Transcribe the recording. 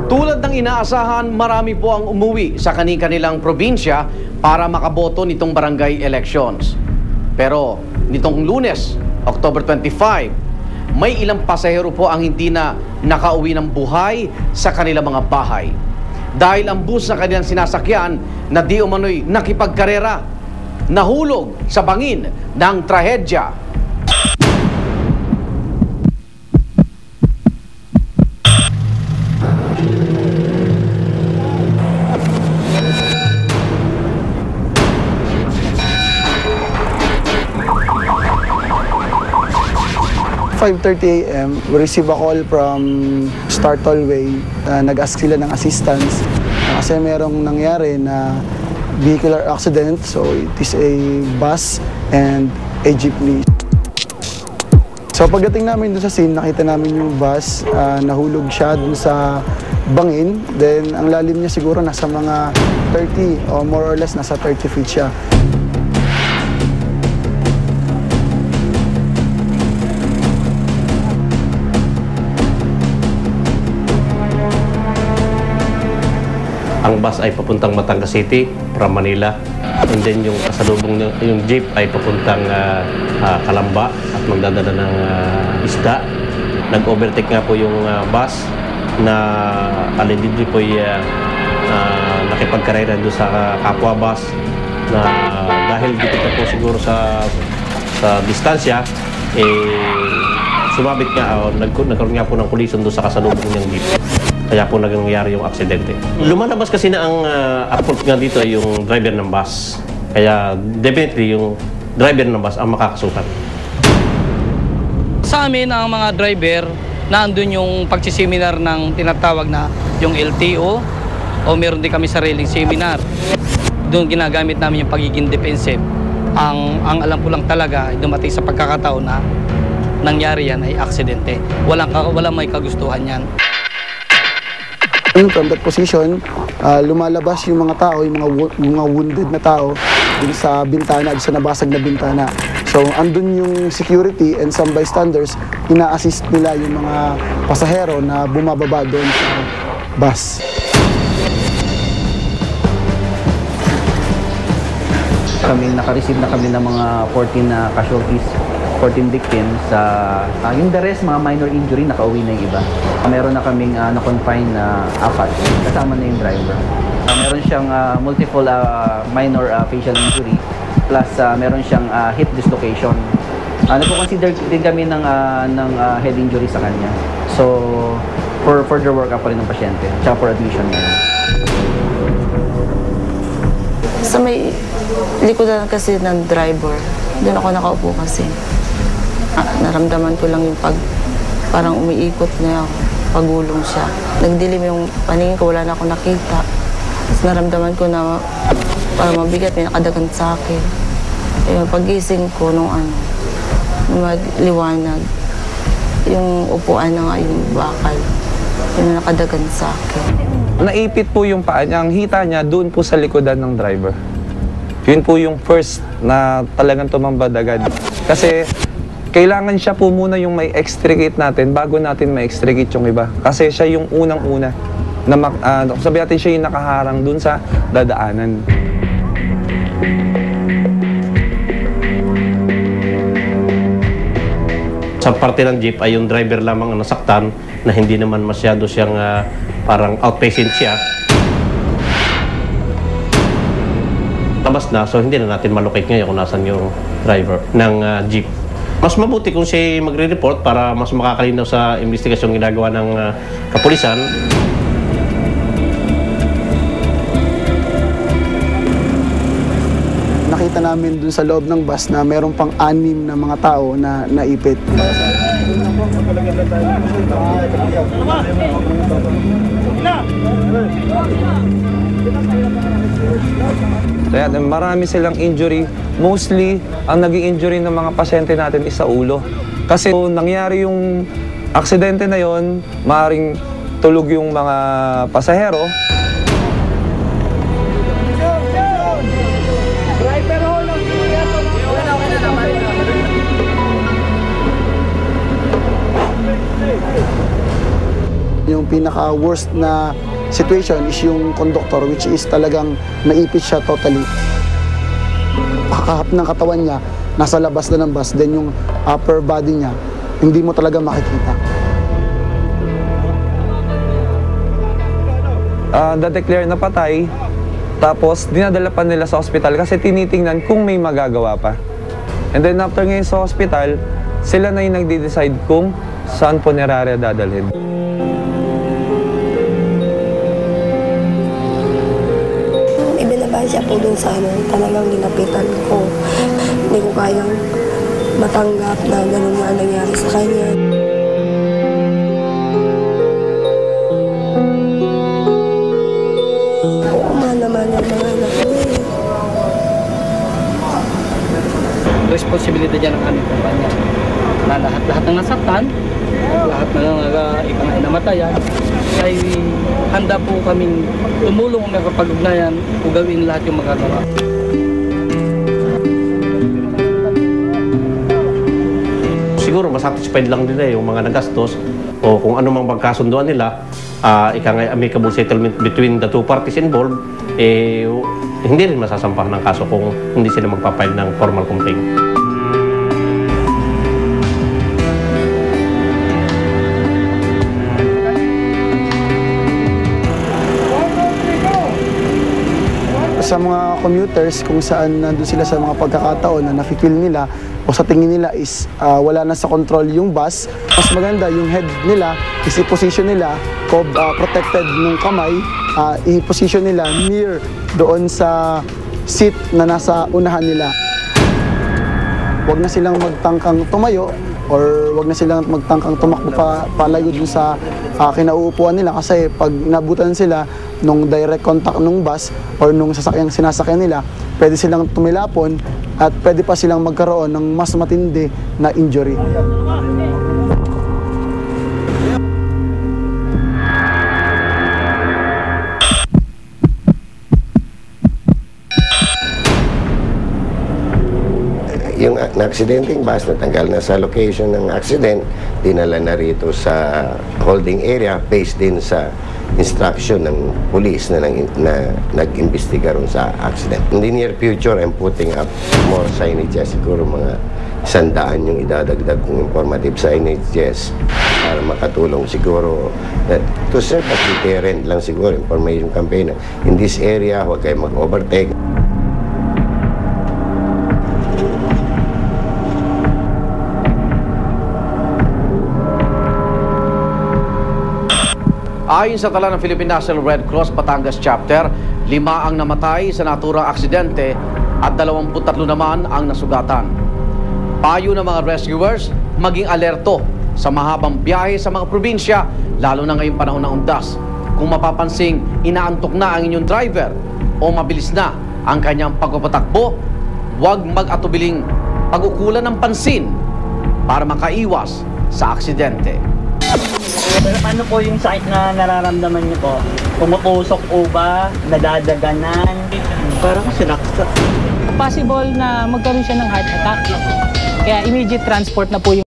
Tulad ng inaasahan, marami po ang umuwi sa kani-kanilang probinsya para makaboto nitong barangay elections. Pero nitong Lunes, October 25, may ilang pasahero po ang hindi na nakauwi ng buhay sa kanilang mga bahay. Dahil ang bus na kanilang sinasakyan na di umano'y nakipagkarera, nahulog sa bangin ng trahedya. 5:30 a.m., we receive a call from Star Tollway. Nag-ask sila ng assistance kasi merong nangyari na vehicular accident. So it is a bus and a jeepney. So pagdating namin dun sa scene, nakita namin yung bus, nahulog siya dun sa bangin. Then ang lalim niya siguro nasa mga 30 o more or less nasa 30 feet siya. Ang bus ay papuntang Batangas City from Manila. And then yung kasalubong yung jeep ay papuntang Calamba at magdadala ng isda. Nag-overtake nga po yung bus na allegedly po nakipagkarera doon sa kapwa bus na dahil dito po siguro sa distansya sumabit nga nagkaroon nga po ng collision doon sa kasalubong ng jeep. Kaya po nangyari yung aksidente. Lumalabas kasi na ang approach nga dito ay yung driver ng bus. Kaya definitely yung driver ng bus ang makakasuhan. Sa amin, ang mga driver, naandun yung pagsiseminar ng tinatawag na yung LTO o meron din kami sariling seminar. Doon ginagamit namin yung pagiging defensive. Ang alam ko lang talaga, dumating sa pagkakataon na nangyari yan ay aksidente. Walang may kagustuhan yan. From that position, lumalabas yung mga tao, yung mga wounded na tao dun sa bintana, sa nabasag na bintana. So, andun yung security and some bystanders, ina-assist nila yung mga pasahero na bumababa doon sa bus. Naka-receive na kami ng mga 14 casualties, 14 victims. Yung the rest, mga minor injury, nakauwi na yung iba. Meron na kaming na-confine na 4, kasama na yung driver. Meron siyang multiple minor facial injury, plus meron siyang hip dislocation. Nagpo-consider din kami ng head injury sa kanya. So, for further workup pa rin ng pasyente, tsaka for admission na. Sa may likodan kasi ng driver, doon ako nakaupo kasi. Naramdaman ko lang yung parang umiikot na ako, pagulong siya. Nagdilim yung paningin ko, wala na ako nakita. Tapos naramdaman ko na parang mabigat, may nakadagan sa akin. Yung pagising ko nung magliwanag, yung upuan na nga yung bakal, yung nakadagan sa akin. Naipit po yung paa niya, ang hita niya doon po sa likodan ng driver. Yun po yung first na talagang tumambad agad. Kasi kailangan siya po muna yung may extricate natin bago natin may extricate yung iba. Kasi siya yung unang-una na sabi natin siya yung nakaharang dun sa dadaanan. Sa parte ng jeep ay yung driver lamang ang nasaktan na hindi naman masyado siyang parang outpatient siya. Labas na, so hindi na natin malocate ngayon kung nasan yung driver ng jeep. Mas mabuti kung siya magre-report para mas makakalinaw sa investigasyong ginagawa ng kapulisan. Nakita namin dun sa loob ng bus na meron pang 6 na mga tao na naipit. Kaya marami silang injury. Mostly, ang naging injury ng mga pasyente natin is sa ulo. Kasi nangyari yung aksidente na yon, maaaring tulog yung mga pasahero. yung pinaka-worst na situation is yung conductor, which is talagang naipit siya totally. Kakahap ng katawan niya, nasa labas na ng bus, then yung upper body niya, hindi mo talaga makikita. Na-declare na patay, tapos dinadala pa nila sa ospital kasi tinitingnan kung may magagawa pa. And then after ngayon sa ospital, sila na yung nagde-decide kung saan punerarya dadalhin. Ibinaba siya po dun sa talagang nilapitan ko. Hindi ko kayang matanggap na ganun nga nangyari sa kanya. Naman ang mga anak ko Responsibility dyan ng aming kumpanya. Na lahat ng nasaktan, lahat na namatayan, ay handa po kaming tumulong kung makapag-ugnayan o gawin lahat yung magagawa. Siguro masatisfied lang nila yung mga nagastos o kung ano mang magkasunduan nila, amicable settlement between the two parties involved, hindi rin masasampahan ng kaso kung hindi sila magpapile ng formal complaint. Sa mga commuters, kung saan nandun sila sa mga pagkakataon na nafe-feel nila o sa tingin nila is wala na sa control yung bus, mas maganda yung head nila is i-position nila protected ng kamay, i-position nila near doon sa seat na nasa unahan nila. Huwag na silang magtangkang tumayo or huwag na silang magtangkang tumakbo palayo dun sa kinauupuan nila kasi pag nabutan sila nung direct contact nung bus or nung sinasakyan nila, pwede silang tumilapon at pwede pa silang magkaroon ng mas matindi na injury. Yung na-aksidenteng bus natanggal na sa location ng accident, dinala na rito sa holding area based din sa instruction ng police na nag-imbestiga ron sa accident. In the near future, I'm putting up more signages. Siguro mga 100 yung idadagdag kong informative signages para makatulong siguro to serve as deterrent lang siguro, information campaign. In this area, huwag kayo mag-overtake. Ayon sa tala ng Philippine National Red Cross Batangas Chapter, 5 ang namatay sa naturang aksidente at 23 naman ang nasugatan. Payo ng mga rescuers, maging alerto sa mahabang biyahe sa mga probinsya, lalo na ngayong panahon ng undas. Kung mapapansing inaantok na ang inyong driver o mabilis na ang kanyang pagpapatakbo, huwag mag-atubiling pag-ukulan ng pansin para makaiwas sa aksidente. Pero paano po yung sakit na nararamdaman niyo po? Pumupusok po ba? Nadadaganan? Parang sinaksak. Possible na magkaroon siya ng heart attack. Kaya immediate transport na po yung